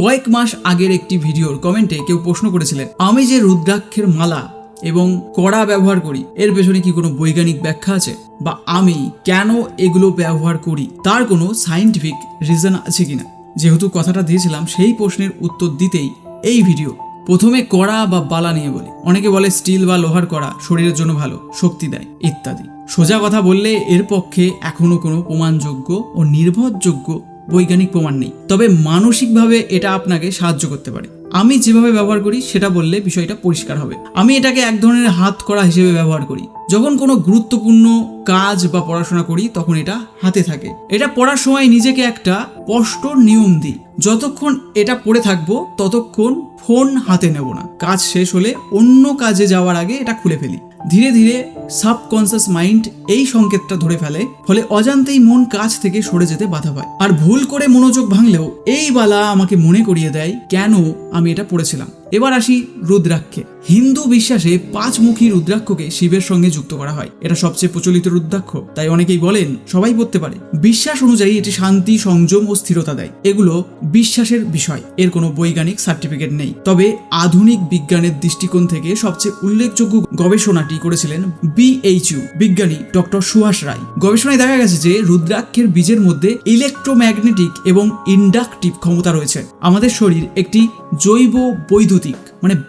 কয়েক মাস আগের একটি ভিডিওর কমেন্টে কেউ প্রশ্ন করেছিলেন, আমি যে রুদ্রাক্ষের মালা এবং কড়া ব্যবহার করি এর পেছনে কি কোনো বৈজ্ঞানিক ব্যাখ্যা আছে, বা আমি কেন এগুলো ব্যবহার করি তার কোনো সায়েন্টিফিক রিজন আছে কিনা। যেহেতু কথাটা দিয়েছিলাম, সেই প্রশ্নের উত্তর দিতেই এই ভিডিও। প্রথমে কড়া বা বালা নিয়ে বলি। অনেকে বলে স্টিল বা লোহার কড়া শরীরের জন্য ভালো, শক্তি দেয় ইত্যাদি। সোজা কথা বললে এর পক্ষে এখনো কোনো প্রমাণযোগ্য ও নির্ভরযোগ্য বৈজ্ঞানিক প্রমাণ নেই, তবে মানসিকভাবে এটা আপনাকে সাহায্য করতে পারে। আমি যেভাবে ব্যবহার করি সেটা বললে বিষয়টা পরিষ্কার হবে। আমি এটাকে এক ধরনের হাত কড়া হিসেবে ব্যবহার করি। যখন কোনো গুরুত্বপূর্ণ কাজ বা পড়াশোনা করি তখন এটা হাতে থাকে। এটা পড়ার সময় নিজেকে একটা স্পষ্ট নিয়ম দিই, যতক্ষণ এটা পড়ে থাকবো ততক্ষণ ফোন হাতে নেব না। কাজ শেষ হলে অন্য কাজে যাওয়ার আগে এটা খুলে ফেলি। ধীরে ধীরে সাবকনসিয়াস মাইন্ড এই সংকেতটা ধরে ফেলে, ফলে অজান্তেই মন কাজ থেকে সরে যেতে বাধা পায়। আর ভুল করে মনোযোগ ভাঙলেও এই বালা আমাকে মনে করিয়ে দেয় কেন আমি এটা পড়েছিলাম। এবার আসি রুদ্রাক্ষে। হিন্দু বিশ্বাসে 5 মুখী রুদ্রাক্ষকে শিবের সঙ্গে যুক্ত করা হয়। এটা সবচেয়ে প্রচলিত রুদ্রাক্ষ, তাই অনেকেই বলেন সবাই পড়তে পারে। বিশ্বাস অনুযায়ী এটি শান্তি, সংযম ও স্থিরতা দেয়। এগুলো বিশ্বাসের বিষয়, এর কোনো বৈজ্ঞানিক সার্টিফিকেট নেই। তবে আধুনিক বিজ্ঞানের দৃষ্টিকোণ থেকে সবচেয়ে উল্লেখযোগ্য গবেষণাটি করেছিলেন BHU বিজ্ঞানী ডক্টর সুহাস রায়। গবেষণায় দেখা গেছে যে রুদ্রাক্ষের বীজের মধ্যে ইলেকট্রোম্যাগনেটিক এবং ইন্ডাকটিভ ক্ষমতা রয়েছে। আমাদের শরীর একটি জৈব বৈদ্যুতিক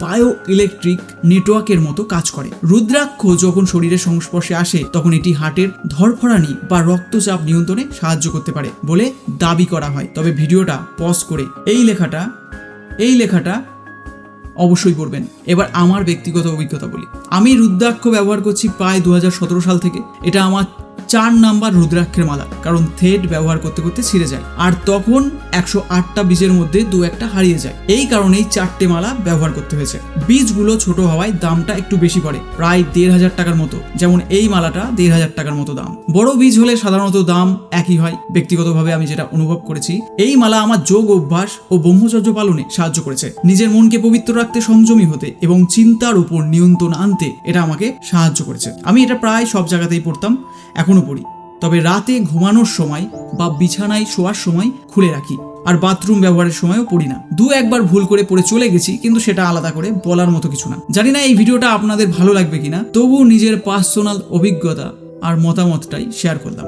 বায়ো ইলেকট্রিক নেটওয়ার্কের মতো কাজ করে। রুদ্রাক্ষ যখন শরীরের সংস্পর্শে আসে তখন এটি হার্টের ধড়ফড়ানি বা রক্তচাপ নিয়ন্ত্রণে সাহায্য করতে পারে বলে দাবি করা হয়। তবে ভিডিওটা পজ করে এই লেখাটা অবশ্যই পড়বেন। এবার আমার ব্যক্তিগত অভিজ্ঞতা বলি। আমি রুদ্রাক্ষ ব্যবহার করছি প্রায় 2017 সাল থেকে। এটা আমার 4 নাম্বার রুদ্রাক্ষের মালা, কারণ থ্রেড ব্যবহার করতে করতে ছিঁড়ে যায়, আর তখন 108টা বীজের মধ্যে 2-1টা হারিয়ে যায়। এই কারণেই 4টে মালা ব্যবহার করতে হয়েছে। বীজগুলো ছোট হওয়ায় দামটা একটু বেশি পড়ে, প্রায় 1,500 টাকার মতো। যেমন এই মালাটা 1,500 টাকার মতো দাম। বড় বীজ হলে সাধারণত দাম একই হয়। ব্যক্তিগতভাবে আমি যেটা অনুভব করেছি, এই মালা আমার যোগ অভ্যাস ও ব্রহ্মচর্য পালনে সাহায্য করেছে। নিজের মনকে পবিত্র রাখতে, সংযমী হতে এবং চিন্তার উপর নিয়ন্ত্রণ আনতে এটা আমাকে সাহায্য করেছে। আমি এটা প্রায় সব জায়গাতেই পড়তাম, এখনো পড়ি। তবে রাতে ঘুমানোর সময় বা বিছানায় শোয়ার সময় খুলে রাখি, আর বাথরুম ব্যবহারের সময়ও পড়ি না। 2-1বার ভুল করে পড়ে চলে গেছি, কিন্তু সেটা আলাদা করে বলার মতো কিছু না। জানি না এই ভিডিওটা আপনাদের ভালো লাগবে কিনা, তবু নিজের পার্সোনাল অভিজ্ঞতা আর মতামতটাই শেয়ার করলাম।